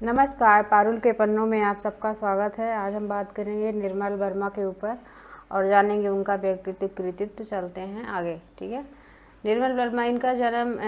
नमस्कार, पारुल के पन्नों में आप सबका स्वागत है। आज हम बात करेंगे निर्मल वर्मा के ऊपर और जानेंगे उनका व्यक्तित्व कृतित्व। चलते हैं आगे, ठीक है। निर्मल वर्मा, इनका जन्म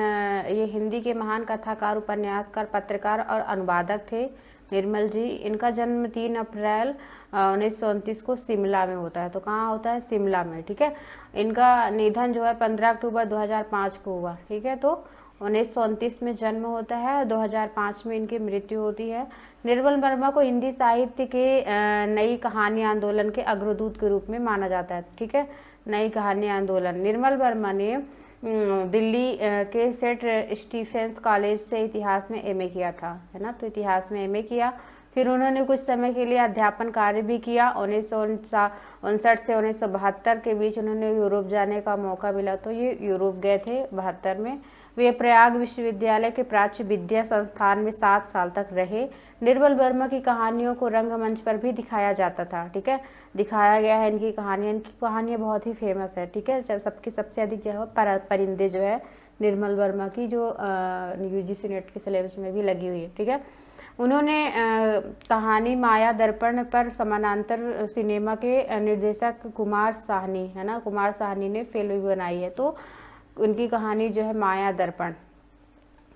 ये हिंदी के महान कथाकार, उपन्यासकार, पत्रकार और अनुवादक थे। निर्मल जी, इनका जन्म 3 अप्रैल 1929 को शिमला में होता है। तो कहाँ होता है? शिमला में, ठीक है। इनका निधन जो है 15 अक्टूबर 2005 को हुआ, ठीक है। तो 1929 में जन्म होता है, 2005 में इनकी मृत्यु होती है। निर्मल वर्मा को हिंदी साहित्य के नई कहानी आंदोलन के अग्रदूत के रूप में माना जाता है, ठीक है। नई कहानी आंदोलन। निर्मल वर्मा ने दिल्ली के सेंट स्टीफेंस कॉलेज से इतिहास में एमए किया था, है ना। तो इतिहास में एमए किया। फिर उन्होंने कुछ समय के लिए अध्यापन कार्य भी किया। 1959 से 1972 के बीच उन्होंने यूरोप जाने का मौका मिला, तो ये यूरोप गए थे 72 में। वे प्रयाग विश्वविद्यालय के प्राच्य विद्या संस्थान में 7 साल तक रहे। निर्मल वर्मा की कहानियों को रंगमंच पर भी दिखाया जाता था, ठीक है। दिखाया गया है इनकी कहानियाँ बहुत ही फेमस है, ठीक है। सबकी सबसे अधिक जो है परिंदे जो है निर्मल वर्मा की, जो यूजीसी नेट के सिलेबस में भी लगी हुई है, ठीक है। उन्होंने कहानी माया दर्पण पर समानांतर सिनेमा के निर्देशक कुमार साहनी, है ना, कुमार साहनी ने फिल्म बनाई है। तो उनकी कहानी जो है माया दर्पण,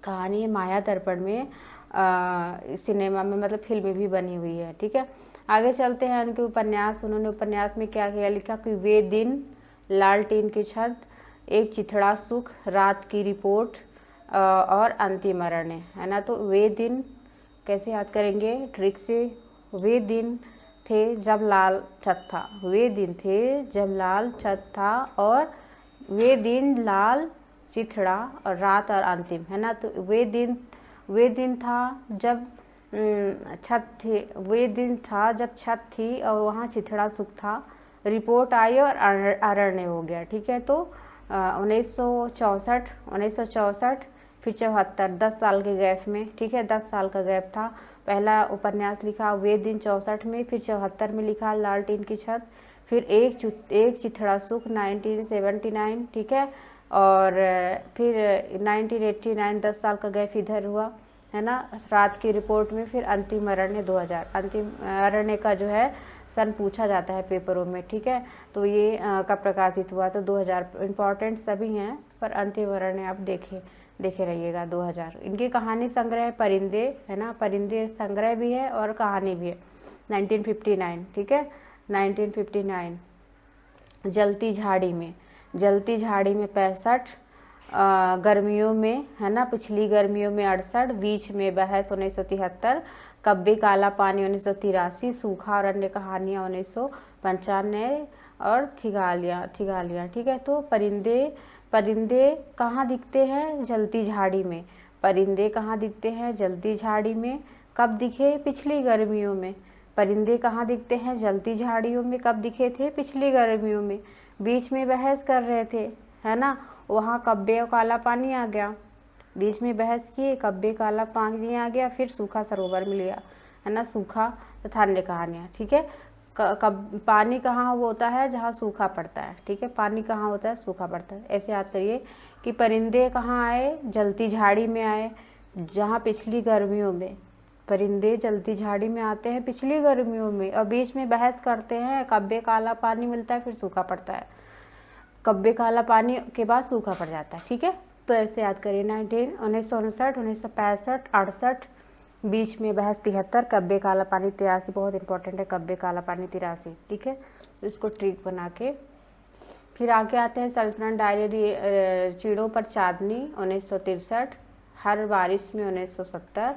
कहानी है माया दर्पण में सिनेमा में मतलब फिल्म भी बनी हुई है, ठीक है। आगे चलते हैं उनके उपन्यास। उन्होंने उपन्यास में क्या किया, लिखा कि वे दिन, लालटेन की छत, एक चिथड़ा सुख, रात की रिपोर्ट और अंतिम अरण्य, है ना। तो वे दिन कैसे याद करेंगे? ट्रिक से। वे दिन थे जब लाल छत था, वे दिन थे जब लाल छत था, और वे दिन, लाल, चिथड़ा और रात और अंतिम, है ना। तो वे दिन था जब छत थी, वे दिन था जब छत थी और वहाँ चिथड़ा सुख था, रिपोर्ट आई और अरण्य हो गया, ठीक है। तो 1964 फिर 74, 10 साल के गैप में, ठीक है। 10 साल का गैप था। पहला उपन्यास लिखा वे दिन 64 में, फिर 74 में लिखा लालटेन की छत, फिर एक चिथड़ा सुख 1979, ठीक है। और फिर 1989, 10 साल का गैप इधर हुआ, है ना, रात की रिपोर्ट में। फिर अंतिम अरण्य 2000। अंतिम अरण्य का जो है सन पूछा जाता है पेपरों में, ठीक है। तो ये कब प्रकाशित हुआ? तो 2000। इम्पॉर्टेंट सभी हैं, पर अंतिम अरण्य आप देखे रहिएगा 2000। इनकी कहानी संग्रह परिंदे, है ना, परिंदे संग्रह भी है और कहानी भी है। 1959, ठीक है, 1959। जलती झाड़ी में 65, गर्मियों में, है ना, पिछली गर्मियों में 68, बीच में बहस 1973, कब्बे काला पानी 1983, सूखा और अन्य कहानियाँ 1995, और थिगालियाँ, ठीक है। तो परिंदे कहाँ दिखते हैं? जलती झाड़ी में। परिंदे कहाँ दिखते हैं? जलती झाड़ी में। कब दिखे? पिछली गर्मियों में। परिंदे कहाँ दिखते हैं? जलती झाड़ियों में। कब दिखे थे? पिछली गर्मियों में। बीच में बहस कर रहे थे, है ना, वहाँ कब्बे और काला पानी आ गया। बीच में बहस किए, कब्बे काला पानी आ गया, फिर सूखा सरोवर मिल गया, है ना, सूखा तथा अन्य कहानियाँ, ठीक है। पानी कहाँ होता है? जहाँ सूखा पड़ता है, ठीक है। पानी कहाँ होता है? सूखा पड़ता है। ऐसे याद करिए कि परिंदे कहाँ आए? जलती झाड़ी में आए, जहाँ पिछली गर्मियों में। परिंदे जलती झाड़ी में आते हैं पिछली गर्मियों में, और बीच में बहस करते हैं, कब्बे काला पानी मिलता है, फिर सूखा पड़ता है। कब्बे काला पानी के बाद सूखा पड़ जाता है, ठीक है। तो ऐसे याद करिए। 1959, 1965, 68, बीच में बहस 73, कब्बे काला पानी 83। बहुत इंपॉर्टेंट है कब्बे काला पानी 83, ठीक है। तो इसको ट्रिक बना के फिर आगे आते हैं सल्तनत डायरी, चिड़ों पर चांदनी 1963, हर बारिश में 1970,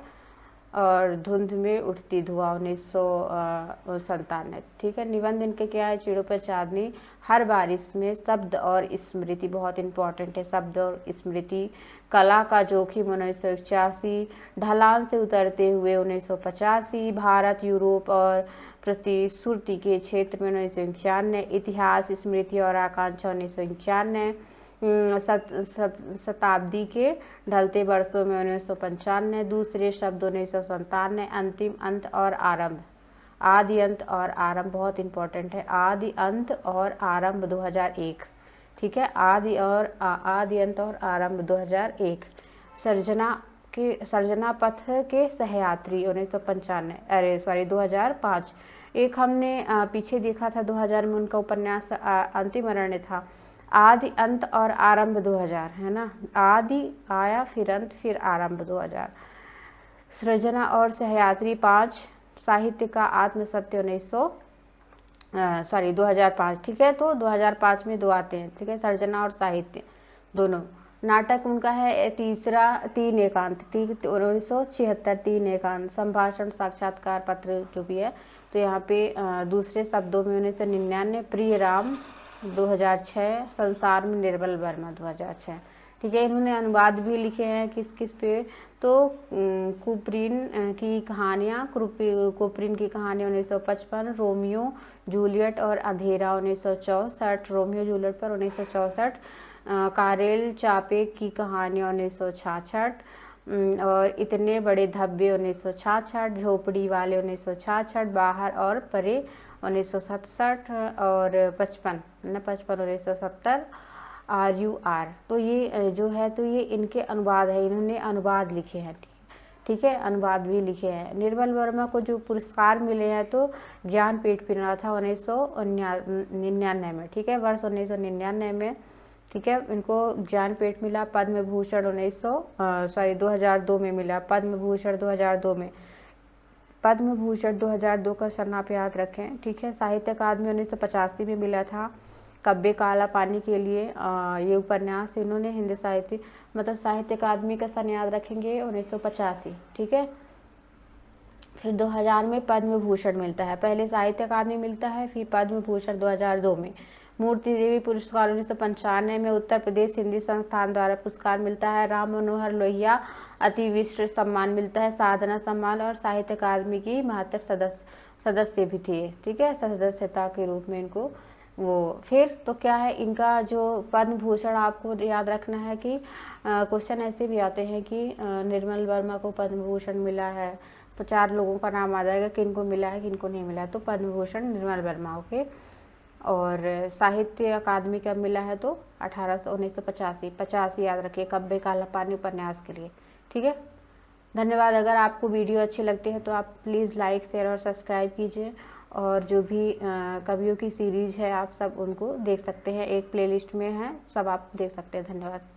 और धुंध में उठती धुआं 1997, ठीक है। निबंध इनके क्या है? चिड़ों पर चांदनी, हर बारिश में, शब्द और स्मृति, बहुत इंपॉर्टेंट है शब्द और स्मृति, कला का जोखिम 1981, ढलान से उतरते हुए 1985, भारत यूरोप और प्रतिश्रुति के क्षेत्र में 1991, इतिहास, स्मृति और आकांक्षा 1991, शताब्दी के ढलते वर्षों में 1995, दूसरे शब्द 1997, अंतिम, अंत और आरंभ, आदि अंत और आरंभ, बहुत इंपॉर्टेंट है, आदि अंत और आरंभ 2001, ठीक है। आदि अंत और आरंभ 2001। सर्जना सर्जना पथ के सहयात्री 1995, 2005। एक हमने पीछे देखा था 2000 में, उनका उपन्यास अंतिम अरण्य था। आदि, अंत और आरंभ 2000 है ना, आदि आया, फिर अंत, फिर आरंभ 2000। सृजना और सहयात्री 5, साहित्य का आत्मसत्य 2005। ठीक है, तो 2005 में 2 आते हैं। ठीक है, सर्जना और साहित्य दोनों। नाटक उनका है तीसरा, 3 एकांत, ठीक, 1976, 3 एकांत। संभाषण, साक्षात्कार, पत्र जो भी है, तो यहाँ पे दूसरे शब्दों में 1999। प्रिय राम 2006। संसार में निर्मल वर्मा 2006। ठीक है, इन्होंने अनुवाद भी लिखे हैं किस किस पे, तो कुप्रीन की कहानियाँ, कुप्रीन की कहानियाँ 1955। रोमियो जूलियट और अंधेरा 1964, रोमियो जूलियट पर 1964। कारेल चापेक की कहानियाँ 1966, और इतने बड़े धब्बे 1966, झोपड़ी वाले 1966, बाहर और परे 1967, और 55 1970। RUR, तो ये जो है, तो ये इनके अनुवाद है, इन्होंने अनुवाद लिखे हैं। ठीक है, अनुवाद भी लिखे हैं। निर्मल वर्मा को जो पुरस्कार मिले हैं, तो ज्ञानपीठ मिला था 1999 में। ठीक है, वर्ष 1999 में। ठीक है, इनको ज्ञानपीठ मिला। पद्म भूषण 2002 में मिला। पद्म भूषण 2002 में, पद्म भूषण 2002 का सन आप याद रखें। ठीक है, साहित्य अकादमी 1985 में मिला था कब्बे काला पानी के लिए। ये उपन्यास इन्होंने हिंदी साहित्य, मतलब साहित्य अकादमी का सन याद रखेंगे 1985। ठीक है, फिर 2000 में पद्म भूषण मिलता है। पहले साहित्य अकादमी मिलता है, फिर पद्म भूषण 2002 में। मूर्ति देवी पुरस्कार 1995 में उत्तर प्रदेश हिंदी संस्थान द्वारा पुरस्कार मिलता है। राम मनोहर लोहिया अति विशिष्ट सम्मान मिलता है, साधना सम्मान, और साहित्य अकादमी की 72 सदस्य भी थे। ठीक है, सदस्यता के रूप में इनको वो। फिर तो क्या है इनका जो पद्म भूषण, आपको याद रखना है कि क्वेश्चन ऐसे भी आते हैं कि निर्मल वर्मा को पद्म भूषण मिला है, तो 4 लोगों का नाम आ जाएगा, किनको मिला है किनको नहीं मिला है। तो पद्म भूषण निर्मल वर्मा के। और साहित्य अकादमी का मिला है तो 1985 याद रखिए, कब्बे काला पानी उपन्यास के लिए। ठीक है, धन्यवाद। अगर आपको वीडियो अच्छी लगती है तो आप प्लीज़ लाइक, शेयर और सब्सक्राइब कीजिए। और जो भी कवियों की सीरीज है, आप सब उनको देख सकते हैं, एक प्लेलिस्ट में है, सब आप देख सकते हैं। धन्यवाद।